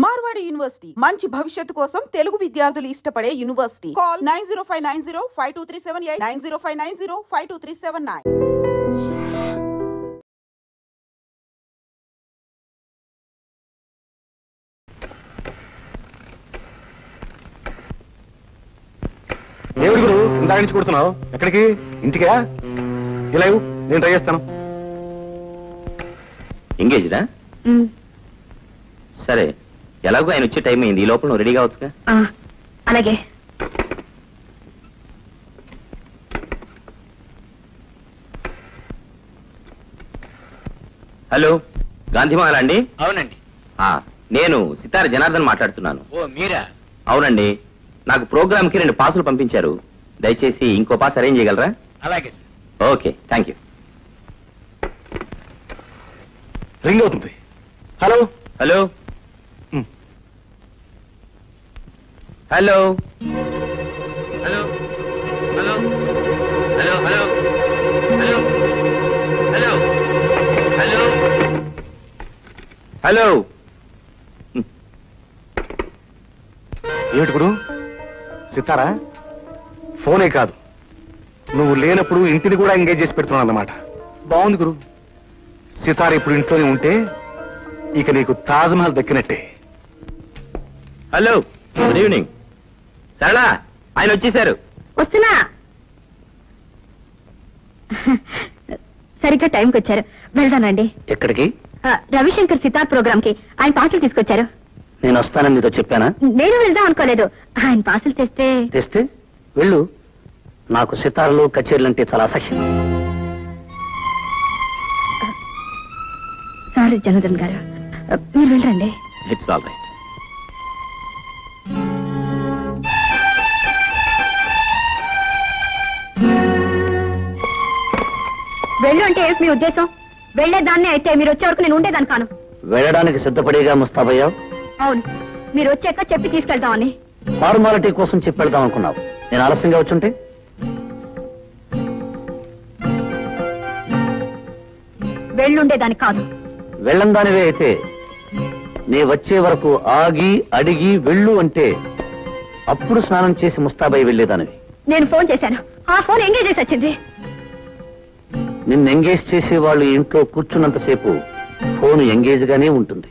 Marwadi university మంచి భవిష్యత్తు కోసం తెలుగు విద్యార్థులు ఇష్టపడే యూనివర్సిటీ. కాల్ 9059052378 9059052379. దేవుడి గురు ఇందాక నుంచి కొడుతున్నావు, ఎక్కడికి? ఇంటికా? ఇలా నేను ట్రై చేస్తాను. ఎంగేజ్డా? సరే, ఎలాగో ఆయన వచ్చే టైం అయింది, ఈ లోపల నువ్వు రెడీ కావచ్చుగా. అలాగే. హలో, గాంధీమాల అండి? అవునండి. నేను సితార జనార్దన్ మాట్లాడుతున్నాను. ఓ మీరా? అవునండి, నాకు ప్రోగ్రామ్ కి 2 పాసులు పంపించారు, దయచేసి ఇంకో పాస్ అరేంజ్ చేయగలరా? అలాగే sir. Okay, thank you. Ring అవుతుంది. Hello hello hello hello hello hello hello hello hello hello hello. ఏమిటి గురు? సితారా? ఫోనే కాదు, నువ్వు లేనప్పుడు ఇంటిని కూడా ఎంగేజ్ చేసి పెడుతున్నావు అన్నమాట. బాగుంది గురు. సితార ఇప్పుడు ఇంట్లోనే ఉంటే ఇక నీకు తాజ్మహల్ దక్కినట్టే. Hello, good evening. సరళా, ఆయన వచ్చేసారు. వస్తున్నా. సరిగ్గా టైంకి వచ్చారు. వెళ్దానండి. ఎక్కడికి? రవిశంకర్ సితార్ ప్రోగ్రామ్ కి ఆయన పాసులు తీసుకొచ్చారు. నేను వస్తానని నీతో చెప్పానా? నేను వెళ్దాం అనుకోలేదు, ఆయన పాసులు తెస్తే వెళ్ళు. నాకు సితార్లు కచేరీలు అంటే చాలా అసహ్యం. సారీ జనార్దన్ గారు, మీరు వెళ్ళండి. It's all right. వెళ్ళు అంటే ఏమిటి మీ ఉద్దేశం? వెళ్లేదాన్ని అయితే మీరు వచ్చే వరకు నేను ఉండేదాన్ని కాను. వెళ్ళడానికి సిద్ధపడేగా ముస్తాబయ్యావు? అవును, మీరు వచ్చాక చెప్పి తీసుకెళ్దామని. ఫార్మాలిటీ కోసం చెప్పి వెళ్దాం అనుకున్నావు, నేను ఆలస్యంగా వచ్చుంటే? వెళ్ళుండేదాన్ని కాదు. వెళ్ళందానివే అయితే నీ వచ్చే వరకు ఆగి అడిగి వెళ్ళు అంటే అప్పుడు స్నానం చేసి ముస్తాబై వెళ్ళేదానివి. నేను ఫోన్ చేశాను, ఆ ఫోన్ ఎంగేజ్ చేసి వచ్చింది. నిన్ను ఎంగేజ్ చేసే వాళ్ళు ఇంట్లో కూర్చున్నంతసేపు ఫోన్ ఎంగేజ్ గానే ఉంటుంది.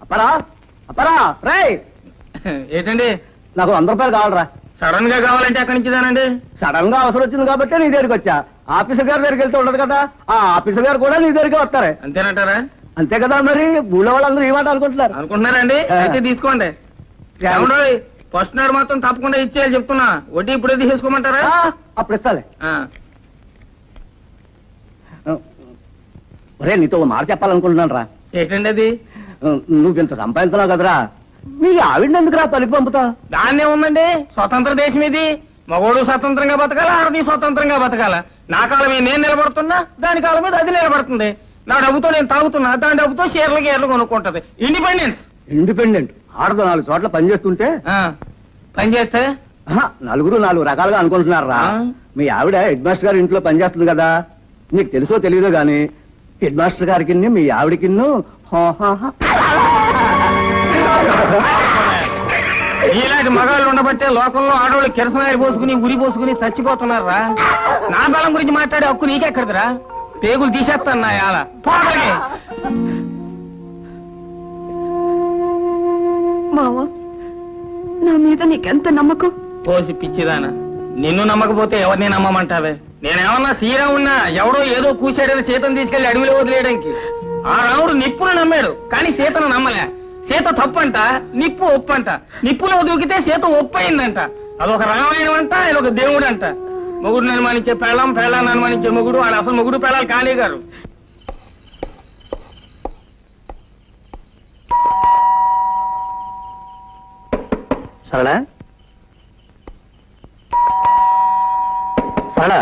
అప్పరా అప్పరా రే. ఏంటండి? నాకు 100 రూపాయలు కావాలరా. సడన్ గా కావాలంటే ఎక్కడి నుంచిదానండి? సడన్ గా అవసరం వచ్చింది కాబట్టి నీ దగ్గరికి వచ్చా. ఆఫీసర్ గారి దగ్గరికి వెళ్తే ఉండదు కదా, ఆ ఆఫీసర్ గారు కూడా నీ దగ్గరికి వస్తారే. అంతేనంటారా? అంతే కదా. మరి ఊళ్ళో వాళ్ళందరూ ఈ మాట అనుకుంటున్నారండి. అయితే తీసుకోండి. ఫస్ట్ నాడు మాత్రం తప్పకుండా ఇచ్చేయాలి చెప్తున్నా. వడ్డీ ఇప్పుడే తీసేసుకోమంటారా? అప్పుడు ఇస్తాలే. ఒరే, నీతో మాట చెప్పాలనుకుంటున్నాను రా. ఏంటండి అది? నువ్వింత సంపాదించినావు కదరా, మీ ఆవిడని ఎందుకురా పలికి పంపుతావు? దాన్నే ఉందండి, స్వతంత్ర దేశం ఇది. మగోడు స్వతంత్రంగా బతకాల, ఆడది స్వతంత్రంగా బతకాల. నా కాలం మీద నేను నిలబడుతున్నా, దాని కాలం మీద అది నిలబడుతుంది. నా డబ్బుతో నేను తాగుతున్నా, దాని డబ్బుతో షేర్లు కొనుక్కుంటది. ఇండిపెండెంట్ ఆడదో 4 చోట్ల పనిచేస్తుంటే పనిచేస్తే నలుగురు 4 రకాలుగా అనుకుంటున్నారా. మీ ఆవిడ హెడ్ మాస్టర్ గారి ఇంట్లో పనిచేస్తుంది కదా, నీకు తెలుసో తెలియదో గాని హెడ్ మాస్టర్ గారికి మీ ఆవిడకి ఇలాంటి మగాళ్ళు ఉండబట్టే లోకంలో ఆడవాళ్ళు కిరసనాయి పోసుకుని ఉరి పోసుకుని చచ్చిపోతున్నారా. నా బలం గురించి మాట్లాడే హక్కు నీకెక్కడదిరా? పేగులు తీసేస్తాను నా యాల. మావా, నా మీద నీకెంత నమ్మకం? పోసి పిచ్చిదానా, నిన్ను నమ్మకపోతే ఎవరిని నమ్మమంటావే? నేనేమన్నా శ్రీరామున్నా ఎవడో ఏదో కూసాడని సీతను తీసుకెళ్లి అడవిలో వదిలేయడానికి. ఆ రాముడు నిప్పును నమ్మాడు, కానీ సీతను నమ్మలే. సీత తప్పంట, నిప్పు ఒప్పంట. నిప్పులో దూకితే సీత ఒప్పయిందంట. అదొక రామాయణం అంట, ఇదొక దేవుడు అంట. మొగుడుని అనుమానించే పెళ్ళం, పెళ్ళాన్ని అనుమానించే మొగుడు. వాళ్ళు అసలు మొగుడు పెళ్ళాలు కాళీ గారు. సరళా, సరళా,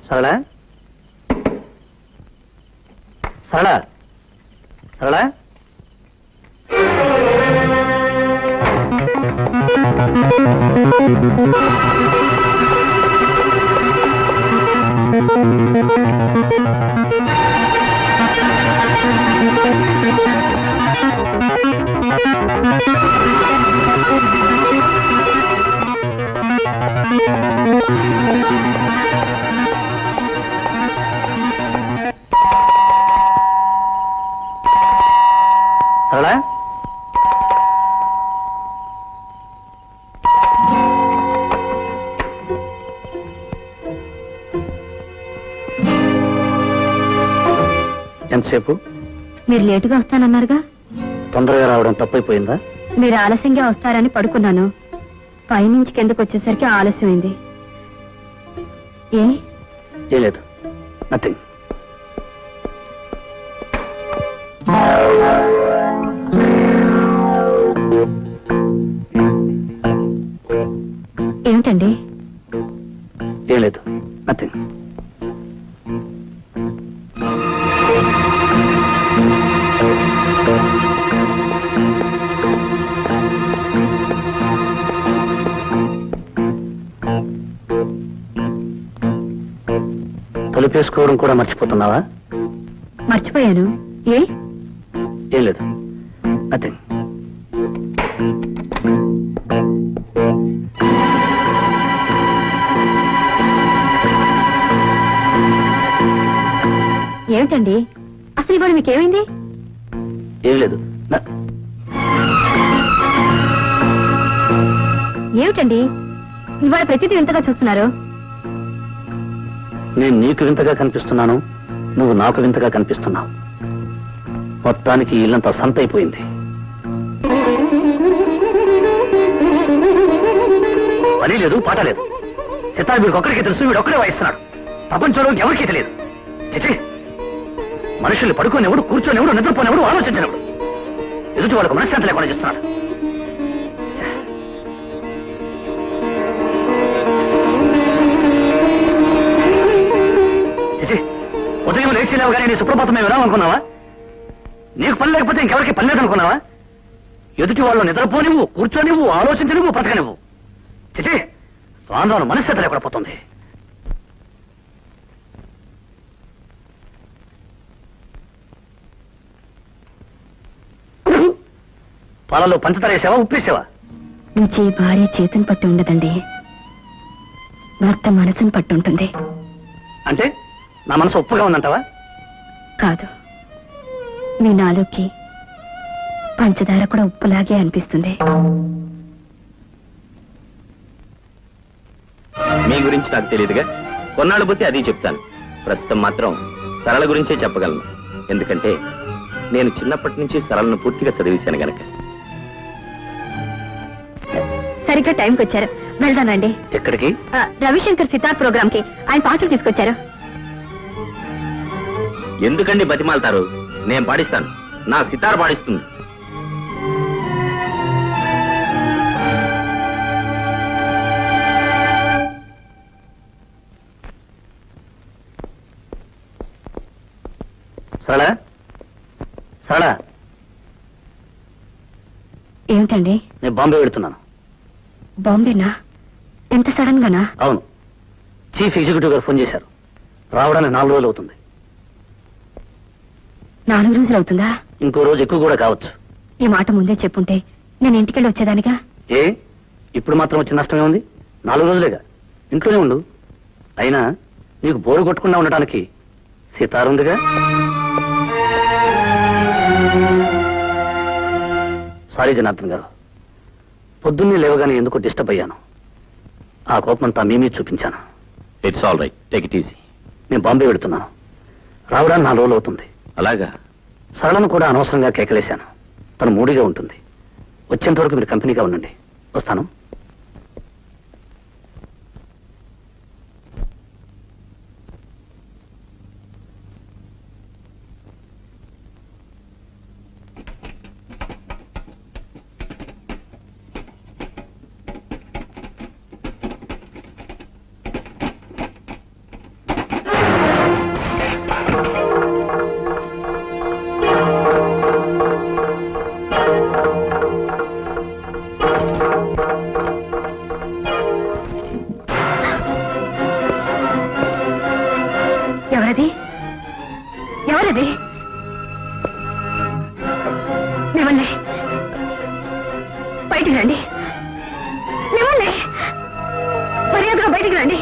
సరళా, సరళ సరళ సరళ ఎంతసేపు? మీరు లేటుగా వస్తానన్నారుగా. తొందరగా రావడం తప్పైపోయిందా? మీరు ఆలస్యంగా వస్తారని పడుకున్నాను. పైనుంచి కిందకు వచ్చేసరికి ఆలస్యమైంది. ఏం లేదు, నథింగ్. ఏమిటండి? ఏం లేదు, నథింగ్. తలుపేసుకోవడం కూడా మర్చిపోతున్నావా? మర్చిపోయాను. ఏం లేదు, నథింగ్. ఏమిటండి అసలు ఇవాళ మీకేమైంది? ఏం లేదు. ఏమిటండి ఇవాళ ప్రతిదీ వింతగా చూస్తున్నారు? నేను నీకు వింతగా కనిపిస్తున్నాను, నువ్వు నాకు వింతగా కనిపిస్తున్నావు. మొత్తానికి ఇల్లంతా సంత అయిపోయింది. పని లేదు, పాట లేదు. సితార్ వీడికి ఒక్కడికి తెలుసు, వీడు ఒక్కడే వాయిస్తున్నాడు. ప్రపంచంలో ఎవరికీ తెలియదు. చిచి, మనుషుల్ని పడుకోనివ్వడు, కూర్చొనివ్వడు, నిద్రపోనివ్వడు, ఆలోచించనివ్వడు. ఎదుటి వాళ్ళకు మనశ్శాంతి లేకుండా చేస్తున్నాడు. చిచి, ఉదయం లేచిలేవు కానీ నీ సుప్రభాతం మేము వినామనుకున్నావా? నీకు పని లేకపోతే ఇంకెవరికి పని లేదనుకున్నావా? ఎదుటి వాళ్ళు నిద్రపోనివ్వు, కూర్చొనివ్వు, ఆలోచించనివ్వు, బ్రతకనివ్వు. చిచి, రాను మనశ్శాంతి లేకుండా పోతుంది. పాలలో పంచదార వేసావా, ఉప్పేసావా? రుచి భార్య చేతిని పట్టి ఉండదండి, భర్త మనసును పట్టి ఉంటుంది. అంటే నా మనసు ఉప్పుగా ఉందంటావా? కాదు, మీ నాలుగుకి పంచదార కూడా ఉప్పులాగే అనిపిస్తుంది. మీ గురించి నాకు తెలియదుగా, కొన్నాళ్ళు పోతే అది చెప్తాను. ప్రస్తుతం మాత్రం సరళ గురించే చెప్పగలను. ఎందుకంటే నేను చిన్నప్పటి నుంచి సరళను పూర్తిగా చదివేశాను గనక. సరిగ్గా టైంకి వచ్చారు, వెళ్దానండి. ఎక్కడికి? రవిశంకర్ సితార్ ప్రోగ్రామ్ కి. ఆయన పాటలు తీసుకొచ్చారు. ఎందుకండి బతిమాలతారు? నేను పాడిస్తాను, నా సితార్ పాడిస్తుంది. సరళ, సరళ. ఏమిటండి? నేను బాంబే వెళుతున్నాను. బాంబేనా? ఎంత సడన్ గానా? అవును, చీఫ్ ఎగ్జిక్యూటివ్ గారు ఫోన్ చేశారు. రావడానికి 4 రోజులు అవుతుంది. 4 రోజులు అవుతుందా? ఇంకో రోజు ఎక్కువ కూడా కావచ్చు. ఈ మాట ముందే చెప్పుంటే నేను ఇంటికెళ్ళి వచ్చేదానిగా. ఏ, ఇప్పుడు మాత్రం వచ్చే నష్టమే ఉంది? 4 రోజులేగా, ఇంట్లోనే ఉండు. అయినా నీకు బోరు కొట్టకుండా ఉండటానికి సితారుందిగా. సారీ జనార్దన్ గారు, పొద్దున్నే లేవగానే ఎందుకో డిస్టర్బ్ అయ్యాను. ఆ కోపమంతా మీ మీద చూపించాను. It's all right, take it easy. నేను బాంబే వెళుతున్నాను. రావడానికి 4 రోజులు అవుతుంది. అలాగా? సరళను కూడా అనవసరంగా కేకలేశాను. తను మూడిగా ఉంటుంది. వచ్చేంత వరకు మీరు కంపెనీగా ఉండండి. వస్తాను. ఎవరది? మిమ్మల్ని బయటికి రండి. మిమ్మల్ని మర్యాదగా బయటికి రండి.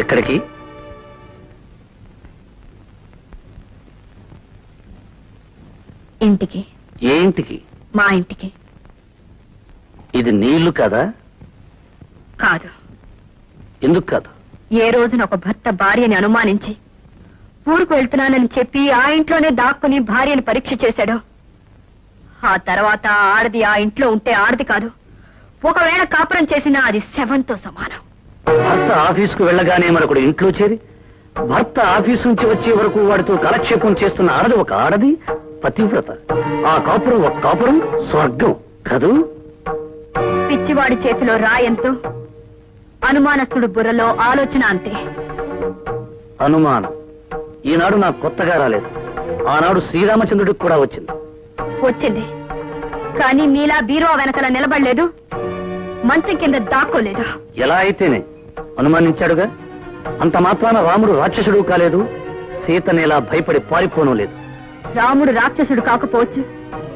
ఎక్కడికి? ఇంటికి. ఏ ఇంటికి? మా ఇంటికి. ఇది నీ ఇల్లు కాదా? కాదు. ఎందుకు కాదు? ఏ రోజున ఒక భర్త భార్యని అనుమానించి ఊరుకు వెళ్తున్నానని చెప్పి ఆ ఇంట్లోనే దాక్కుని భార్యను పరీక్ష చేశాడో ఆ తర్వాత ఆడది ఆ ఇంట్లో ఉంటే ఆడది కాదు, ఒకవేళ కాపురం చేసినా అది శవంతో సమానం. భర్త ఆఫీసుకు వెళ్ళగానే మరొకడు ఇంట్లో చేరి భర్త ఆఫీసు నుంచి వచ్చే వరకు వాడితో కాలక్షేపం చేస్తున్న ఆడది ఒక ఆడది, పతివ్రత. ఆ కాపురం ఒక కాపురం, స్వర్గం కదూ? పిచ్చివాడి చేతిలో రాయంతో అనుమానస్తుడు బుర్రలో ఆలోచన అంతే. అనుమానం ఈనాడు నాకు కొత్తగా రాలేదు. ఆనాడు శ్రీరామచంద్రుడికి కూడా వచ్చింది. వచ్చింది, కానీ మీలా బీరో వెనకల నిలబడలేదు, మంచం కింద దాక్కోలేదు. ఎలా అయితేనే అనుమానించాడుగా. అంత మాత్రాన రాముడు రాక్షసుడు కాలేదు, సీతనేలా భయపడి పారిపోను లేదు. రాముడు రాక్షసుడు కాకపోవచ్చు,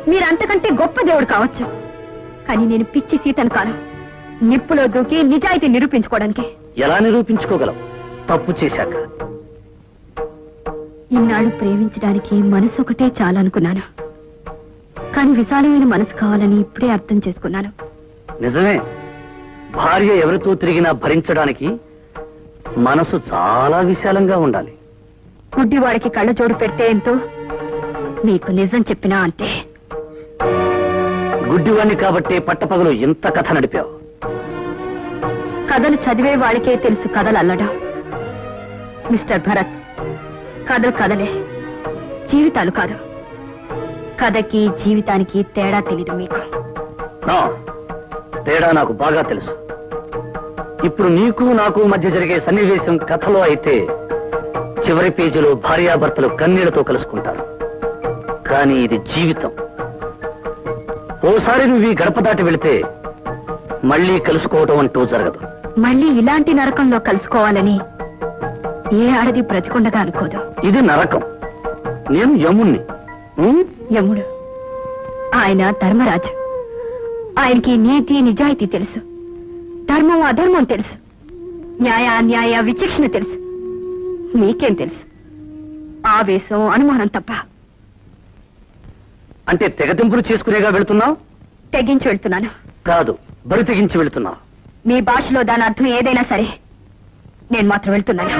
మీరంతకంటే గొప్ప దేవుడు కావచ్చు, కానీ నేను పిచ్చి సీతను కాను. నిప్పులో దూకి నిజాయితీ నిరూపించుకోవడానికి. ఎలా నిరూపించుకోగలవు తప్పు చేశాక? ఇన్నాళ్ళు ప్రేమించడానికి మనసు ఒకటే చాలనుకున్నాను, కానీ విశాలమైన మనసు కావాలని ఇప్పుడే అర్థం చేసుకున్నాను. నిజమే, భార్య ఎవరితో తిరిగినా భరించడానికి మనసు చాలా విశాలంగా ఉండాలి. గుడ్డివాడికి కళ్ళజోడు పెడితే ఎంతో, మీకు నిజం చెప్పినా అంతే. గుడ్డివాణ్ణి కాబట్టే పట్టపగలు ఇంత కథ నడిపావు. కథలు చదివే వాళ్ళకే తెలుసు కథలు అల్లడం. మిస్టర్ భరత్, కథలు కథలే, జీవితాలు కాదు. కథకి జీవితానికి తేడా తెలీదు మీకు. నా తేడా నాకు బాగా తెలుసు. ఇప్పుడు నీకు నాకు మధ్య జరిగే సన్నివేశం కథలో అయితే చివరి పేజీలో భార్యాభర్తలు కన్నీళ్లతో కలుసుకుంటారు. కానీ ఇది జీవితం. ఓసారి నువ్వు ఈ గడప దాటి వెళితే మళ్ళీ కలుసుకోవటం అంటూ జరగదు. మళ్ళీ ఇలాంటి నరకంలో కలుసుకోవాలని ఏ ఆడది బ్రతికుండగా అనుకోదు. ఇది నరకం. నేను యముణ్ణి. యముడు ఆయన ధర్మరాజు. ఆయనకి నీతి నిజాయితీ తెలుసు, ధర్మం అధర్మం తెలుసు, న్యాయ అన్యాయ విచక్షణ తెలుసు. మీకేం తెలుసు? ఆవేశం అనుమానం తప్ప. అంటే తెగతింపులు చేసుకునేగా వెళుతున్నావు? తెగించి వెళ్తున్నాను. కాదు, బరి తెగించి వెళుతున్నావు. మీ భాషలో దాని అర్థం ఏదైనా సరే, నేను మాత్రం వెళ్తున్నాను.